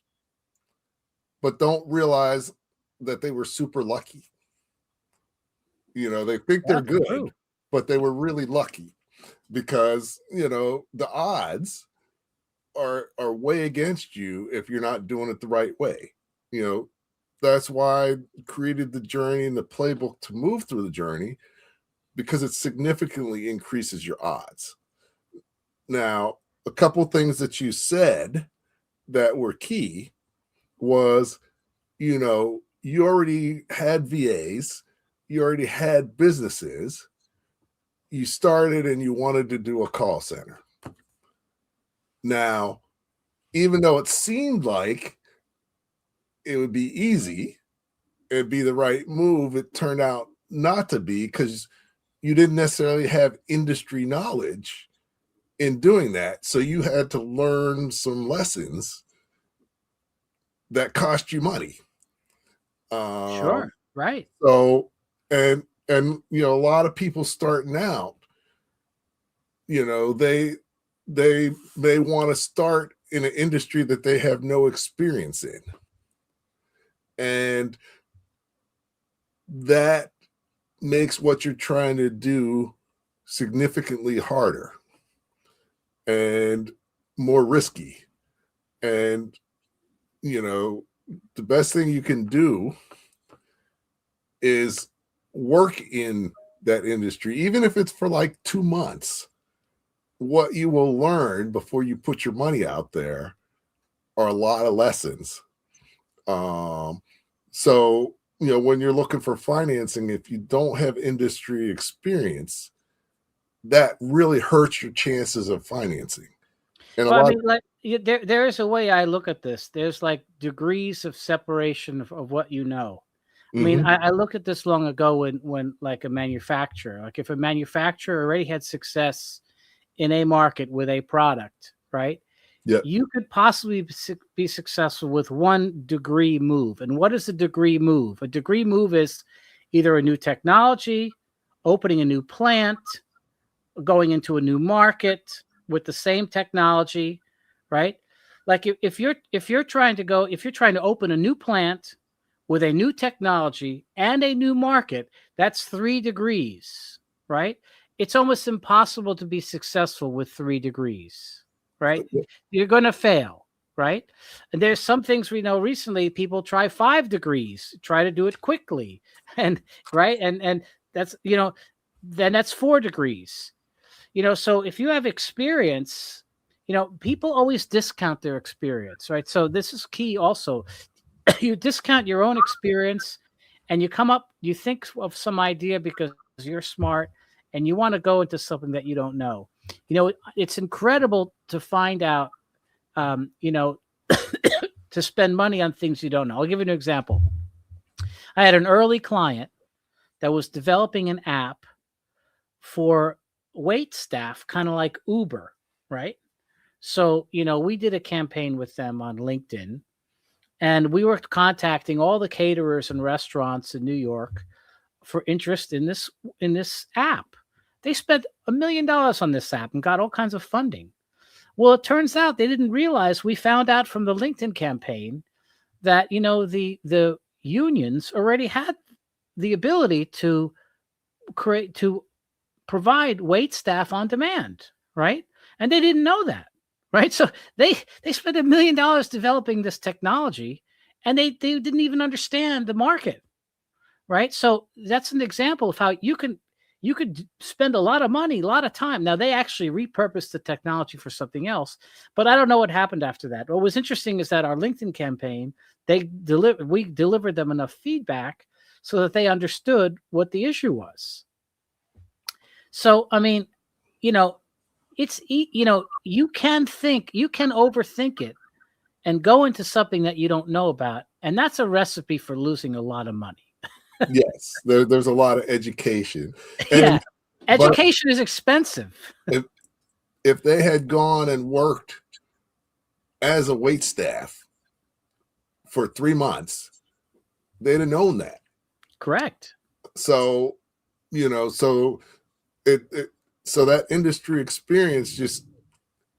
but don't realize that they were super lucky. They think they're good, True. but they were really lucky because, the odds are way against you if you're not doing it the right way. That's why I created the journey and the playbook to move through the journey, because it significantly increases your odds. Now, a couple things that you said that were key was, you already had VAs, you already had businesses, you started and you wanted to do a call center. Now, even though it seemed like it would be easy, it'd be the right move, it turned out not to be, because you didn't necessarily have industry knowledge in doing that. So you had to learn some lessons that cost you money. Sure. Right. So, and a lot of people starting out, they want to start in an industry that they have no experience in. And that makes what you're trying to do significantly harder and more risky. And, the best thing you can do is work in that industry, even if it's for like 2 months. What you will learn before you put your money out there are a lot of lessons. So, when you're looking for financing, if you don't have industry experience, that really hurts your chances of financing. And Well, I mean, there is a way I look at this. There's like degrees of separation of what you know. I mean, I looked at this long ago when like a manufacturer, like if a manufacturer already had success in a market with a product, right? Yeah. You could possibly be successful with 1 degree move. And what is a degree move? A degree move is either a new technology, opening a new plant, going into a new market with the same technology, right? Like if you're trying to open a new plant with a new technology and a new market, that's 3 degrees, right? It's almost impossible to be successful with 3 degrees, right? You're going to fail, right? And there's some things we know recently, people try 5 degrees, try to do it quickly. And right. And that's, then that's 4 degrees. So if you have experience, people always discount their experience, right? So this is key also. You discount your own experience and you think of some idea because you're smart and you want to go into something that you don't know. It's incredible to find out, to spend money on things you don't know. I'll give you an example. I had an early client that was developing an app for wait staff, kind of like Uber, right? So, we did a campaign with them on LinkedIn, and we were contacting all the caterers and restaurants in New York for interest in this app. They spent $1 million on this app and got all kinds of funding. Well, it turns out they didn't realize, we found out from the LinkedIn campaign that, the unions already had the ability to provide wait staff on demand, right? And they didn't know that, right? So they spent $1 million developing this technology, and they didn't even understand the market, right? So that's an example of how you could spend a lot of money, a lot of time. Now, they actually repurposed the technology for something else, but I don't know what happened after that. What was interesting is that our LinkedIn campaign, we delivered them enough feedback so that they understood what the issue was. So, I mean, it's, you can overthink it and go into something that you don't know about. And that's a recipe for losing a lot of money. Yes, there's a lot of education. Yeah, education is expensive. If they had gone and worked as a wait staff for 3 months, they'd have known that. Correct. So, so that industry experience just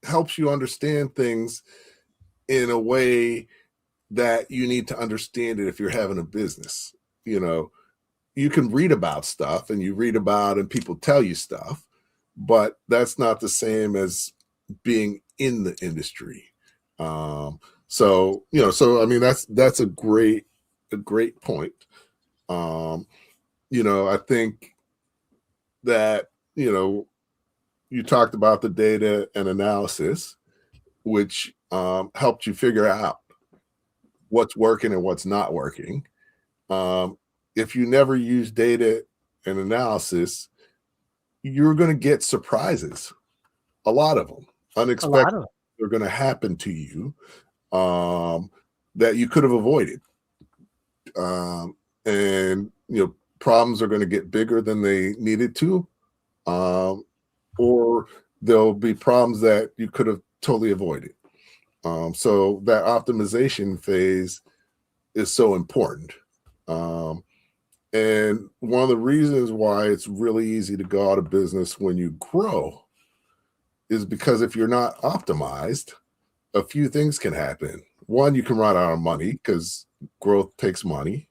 helps you understand things in a way that you need to understand it if you're having a business. You can read about stuff and people tell you stuff, but that's not the same as being in the industry. So I mean, that's a great point. I think that, you talked about the data and analysis, which helped you figure out what's working and what's not working. If you never use data and analysis, you're going to get surprises. A lot of them, unexpected, are going to happen to you that you could have avoided. And problems are going to get bigger than they needed to, or there'll be problems that you could have totally avoided. So that optimization phase is so important. And one of the reasons why it's really easy to go out of business when you grow is because if you're not optimized, a few things can happen. One, you can run out of money because growth takes money.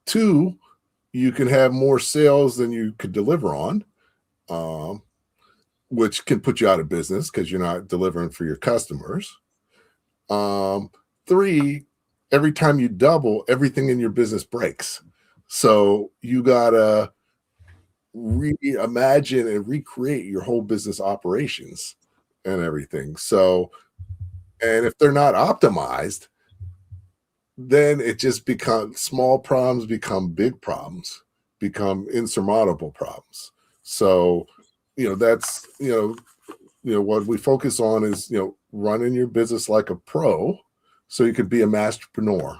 Two, you can have more sales than you could deliver on, which can put you out of business because you're not delivering for your customers. Three, every time you double, everything in your business breaks. So you gotta reimagine and recreate your whole business operations and everything. So, and if they're not optimized, then it just becomes small problems, become big problems, become insurmountable problems. So, that's, what we focus on is, running your business like a pro so you could be a masterpreneur.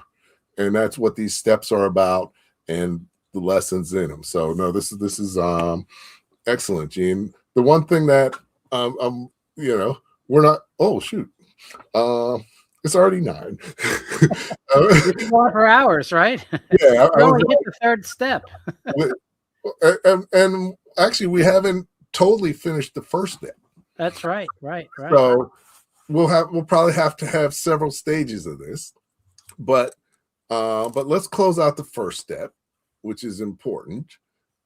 And that's what these steps are about and the lessons in them. So no, this is excellent, Gene. The one thing that we're not, oh shoot. It's already 9. You can go on for hours, right? Yeah, I only hit the third step. and actually, we haven't totally finished the first step. That's right. So we'll probably have to have several stages of this, but let's close out the first step, which is important.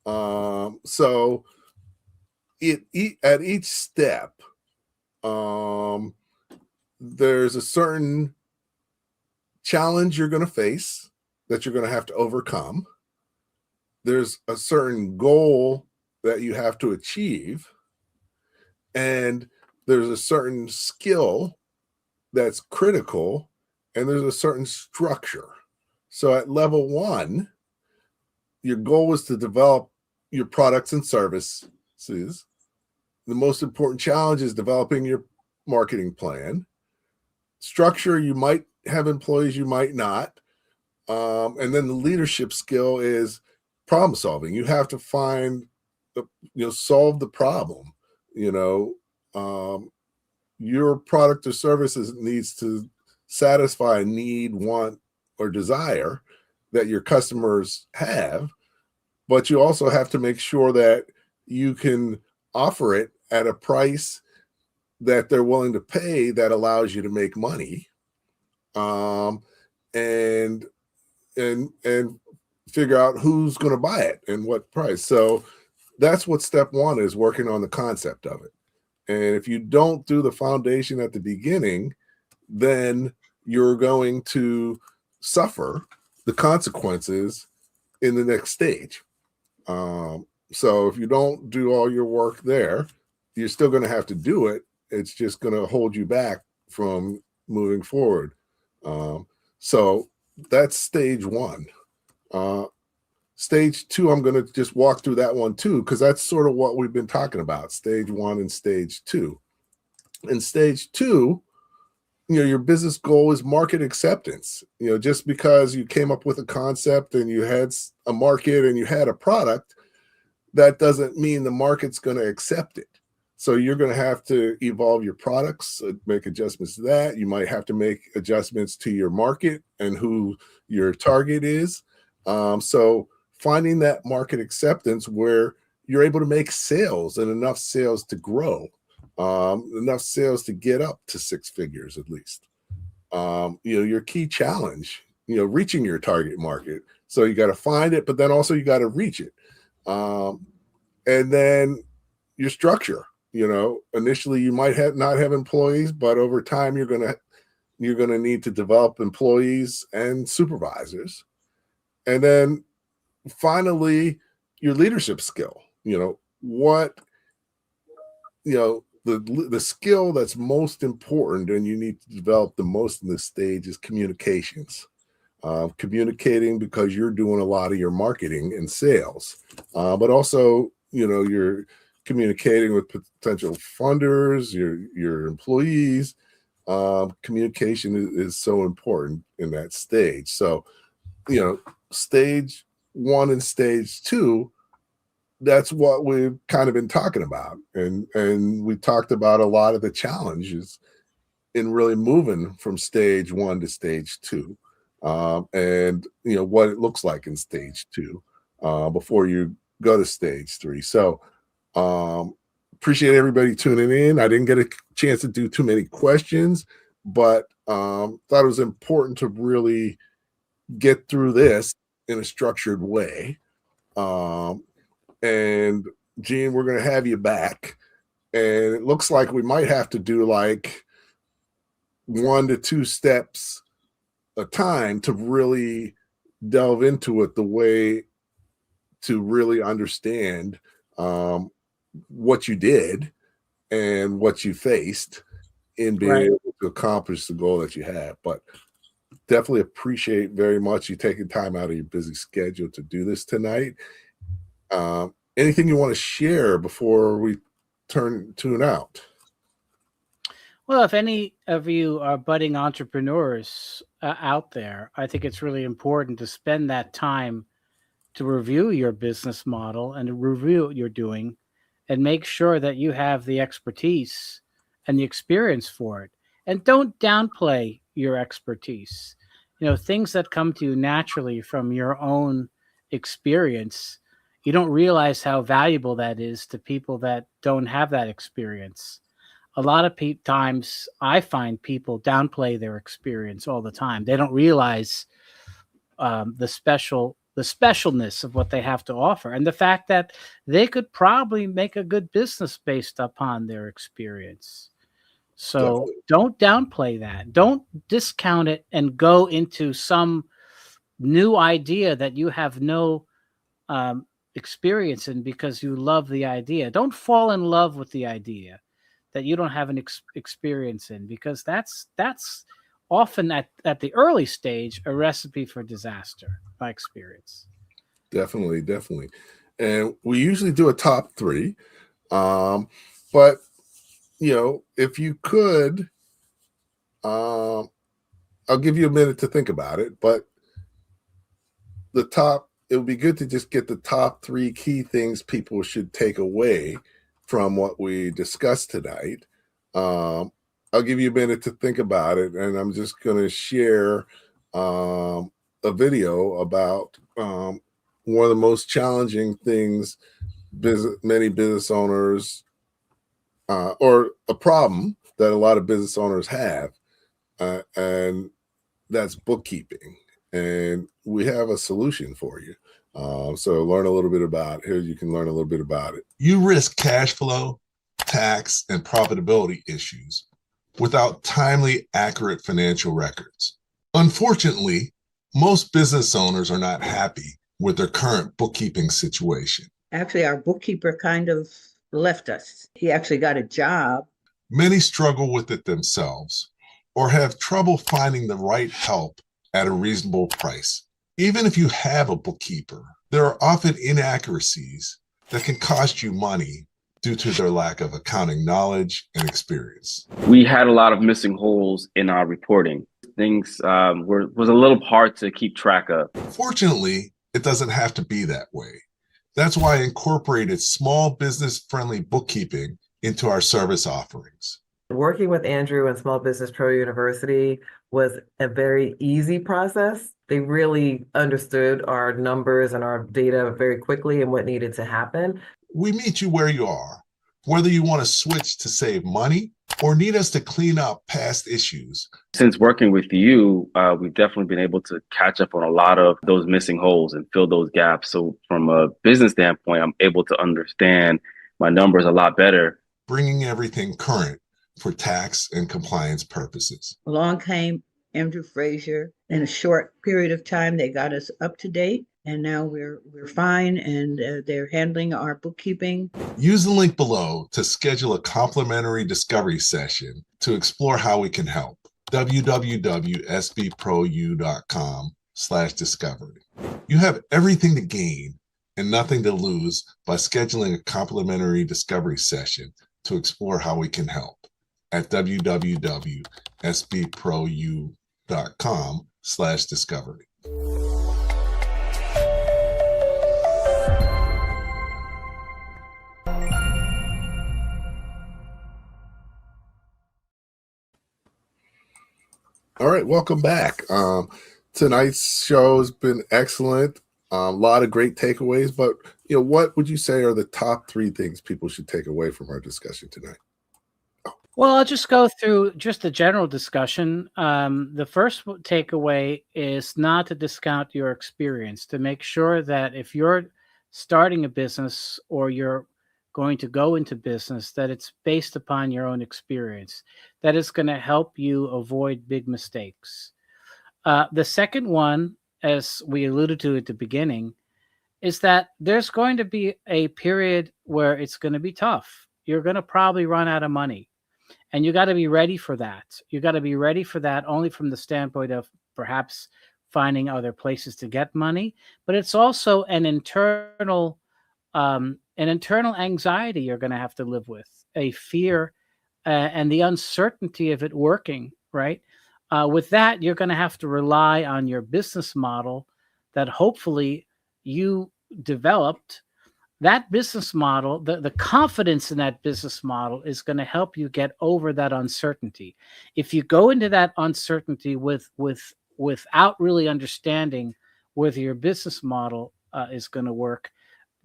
So at each step, there's a certain challenge you're going to face that you're going to have to overcome. There's a certain goal that you have to achieve. And there's a certain skill that's critical. And there's a certain structure. So at level 1, your goal is to develop your products and services. The most important challenge is developing your marketing plan. Structure, you might have employees, you might not. And then the leadership skill is problem solving. You have to solve the problem. Your product or services needs to satisfy a need, want, or desire that your customers have, but you also have to make sure that you can offer it at a price that they're willing to pay that allows you to make money, and figure out who's going to buy it and what price. So that's what step one is, working on the concept of it. And if you don't do the foundation at the beginning, then you're going to suffer the consequences in the next stage. So if you don't do all your work there, you're still going to have to do it. It's just going to hold you back from moving forward. So that's stage one. Stage two, I'm going to just walk through that one too, because that's sort of what we've been talking about, stage one and stage two. In stage two, your business goal is market acceptance. Just because you came up with a concept and you had a market and you had a product, that doesn't mean the market's going to accept it. So you're going to have to evolve your products, make adjustments to that. You might have to make adjustments to your market and who your target is. So finding that market acceptance where you're able to make sales and enough sales to grow, enough sales to get up to six figures at least. Your key challenge, reaching your target market. So you got to find it, but then also you got to reach it. And then your structure, initially you might not have employees, but over time you're going to need to develop employees and supervisors. And then finally, your leadership skill, the skill that's most important and you need to develop the most in this stage is communications. Communicating because you're doing a lot of your marketing and sales, but also, you're communicating with potential funders, your employees. Communication is so important in that stage. So, stage one and stage two, that's what we've kind of been talking about. And we talked about a lot of the challenges in really moving from stage one to stage two, and what it looks like in stage two, before you go to stage three. So appreciate everybody tuning in. I didn't get a chance to do too many questions, but thought it was important to really get through this in a structured way. And Gene, we're going to have you back, and it looks like we might have to do like 1 to 2 steps a time to really delve into it, the way to really understand what you did and what you faced in being able to accomplish the goal that you have. But definitely appreciate very much you taking time out of your busy schedule to do this tonight. Anything you want to share before we tune out? Well, if any of you are budding entrepreneurs out there, I think it's really important to spend that time to review your business model and to review what you're doing and make sure that you have the expertise and the experience for it. And don't downplay your expertise. Things that come to you naturally from your own experience, you don't realize how valuable that is to people that don't have that experience. A lot of times I find people downplay their experience all the time. They don't realize the specialness of what they have to offer, and the fact that they could probably make a good business based upon their experience. So definitely. Don't downplay that. Don't discount it and go into some new idea that you have no experience in because you love the idea. Don't fall in love with the idea that you don't have an experience in, because that's often at the early stage a recipe for disaster, by experience. Definitely. and we usually do a top three. But if you could, I'll give you a minute to think about it. But it would be good to just get the top three key things people should take away from what we discussed tonight. I'll give you a minute to think about it, and I'm just going to share a video about one of the most challenging things many business owners, or a problem that a lot of business owners have, and that's bookkeeping. And we have a solution for you. So learn a little bit about here. You can learn a little bit about it. You risk cash flow, tax, and profitability issues without timely, accurate financial records. Unfortunately, most business owners are not happy with their current bookkeeping situation. Actually, our bookkeeper kind of left us. He actually got a job. Many struggle with it themselves or have trouble finding the right help at a reasonable price. Even if you have a bookkeeper, there are often inaccuracies that can cost you money due to their lack of accounting knowledge and experience. We had a lot of missing holes in our reporting. Things was a little hard to keep track of. Fortunately, it doesn't have to be that way. That's why I incorporated small business-friendly bookkeeping into our service offerings. Working with Andrew and Small Business Pro University was a very easy process. They really understood our numbers and our data very quickly and what needed to happen. We meet you where you are, whether you want to switch to save money or need us to clean up past issues. Since working with you, we've definitely been able to catch up on a lot of those missing holes and fill those gaps. So from a business standpoint, I'm able to understand my numbers a lot better. Bringing everything current for tax and compliance purposes. Along came Andrew Frazier. In a short period of time, they got us up to date, and now we're fine, and they're handling our bookkeeping. Use the link below to schedule a complimentary discovery session to explore how we can help. www.sbprou.com/discovery. You have everything to gain and nothing to lose by scheduling a complimentary discovery session to explore how we can help at www.sbprou.com/discovery. All right, welcome back. Tonight's show has been excellent. A lot of great takeaways, but what would you say are the top three things people should take away from our discussion tonight? Well, I'll just go through just a general discussion. The first takeaway is not to discount your experience, to make sure that if you're starting a business or you're going to go into business, that it's based upon your own experience, that is going to help you avoid big mistakes. The second one, as we alluded to at the beginning, is that there's going to be a period where it's going to be tough. You're going to probably run out of money. And you got to be ready for that. You got to be ready for that only from the standpoint of perhaps finding other places to get money, but it's also an internal anxiety you're going to have to live with, a fear and the uncertainty of it working, right? With that, you're going to have to rely on your business model that hopefully you developed. That business model, the confidence in that business model is going to help you get over that uncertainty. If you go into that uncertainty without really understanding whether your business model is going to work,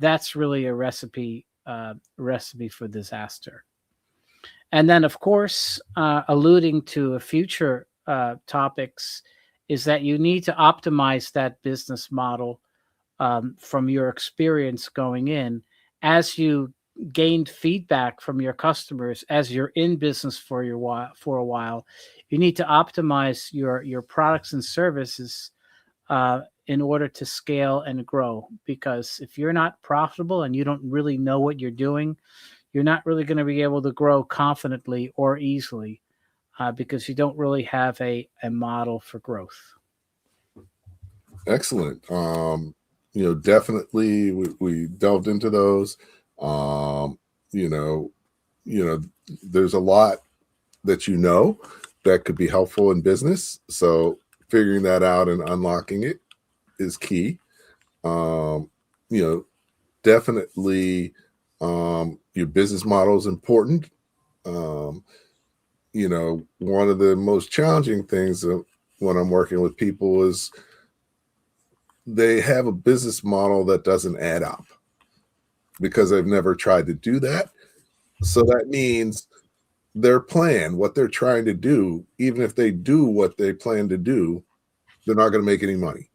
that's really a recipe for disaster. And then, of course, alluding to a future topics, is that you need to optimize that business model from your experience going in. As you gained feedback from your customers, as you're in business for a while, you need to optimize your products and services in order to scale and grow. Because if you're not profitable and you don't really know what you're doing, you're not really going to be able to grow confidently or easily because you don't really have a model for growth. Excellent. definitely we delved into those. You know, there's a lot that that could be helpful in business. So figuring that out and unlocking it is key. Definitely your business model is important. One of the most challenging things when I'm working with people is they have a business model that doesn't add up because they've never tried to do that. So that means their plan, what they're trying to do, even if they do what they plan to do, they're not going to make any money,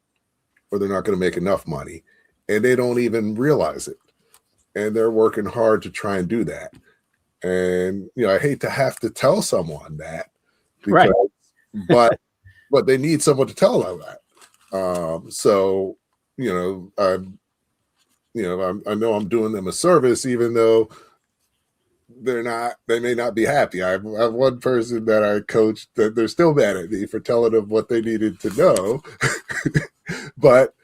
or they're not going to make enough money, and they don't even realize it. And they're working hard to try and do that. And, I hate to have to tell someone that, because, Right. but they need someone to tell them that. I know I'm doing them a service, even though they may not be happy. I have one person that I coached that they're still mad at me for telling them what they needed to know, but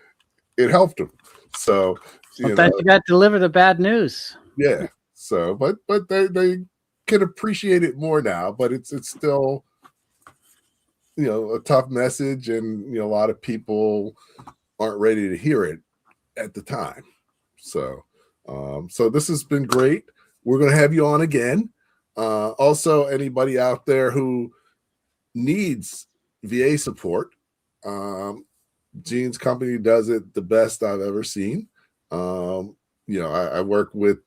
it helped them. So, Sometimes you got to deliver the bad news. Yeah. So, but they can appreciate it more now, but it's still, a tough message, and, a lot of people aren't ready to hear it at the time. So, so this has been great. We're going to have you on again. Also, anybody out there who needs VA support, Gene's company does it the best I've ever seen. I work with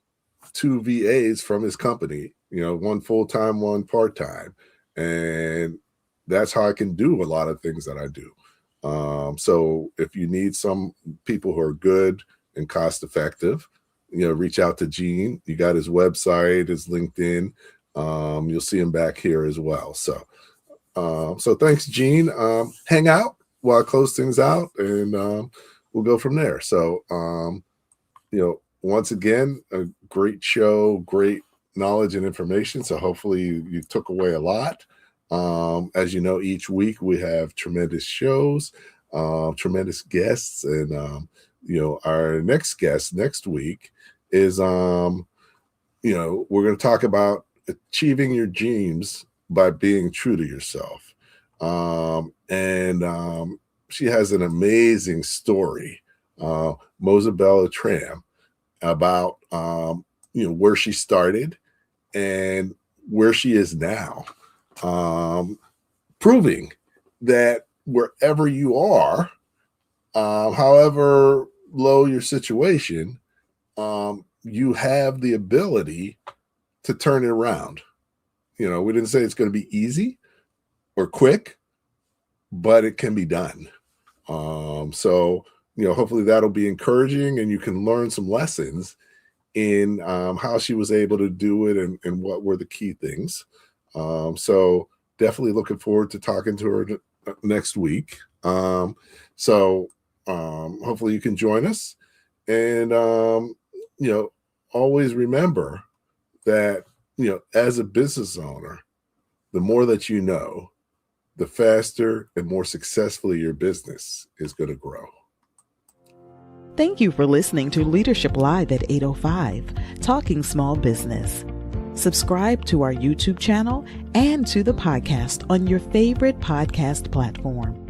2 VAs from his company, one full-time, one part-time. And that's how I can do a lot of things that I do. So if you need some people who are good and cost-effective, reach out to Gene. You got his website, his LinkedIn. You'll see him back here as well. So thanks, Gene. Hang out while I close things out, and we'll go from there. So, once again, a great show, great knowledge and information. So hopefully you took away a lot. As you know, each week we have tremendous shows, tremendous guests, and our next guest next week is we're going to talk about achieving your dreams by being true to yourself. She has an amazing story, Mosabella Tram, about where she started and where she is now, proving that wherever you are, however low your situation, you have the ability to turn it around. We didn't say it's going to be easy or quick, but it can be done. So hopefully that'll be encouraging, and you can learn some lessons in how she was able to do it, and what were the key things. So definitely looking forward to talking to her next week. Hopefully you can join us, and always remember that as a business owner, the more that you know, the faster and more successfully your business is going to grow. Thank you for listening to Leadership Live at 8:05, Talking Small Business. Subscribe to our YouTube channel and to the podcast on your favorite podcast platform.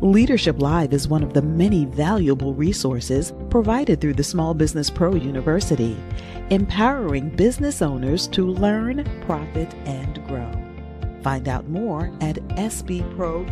Leadership Live is one of the many valuable resources provided through the Small Business Pro University, empowering business owners to learn, profit, and grow. Find out more at sbpro.u.com.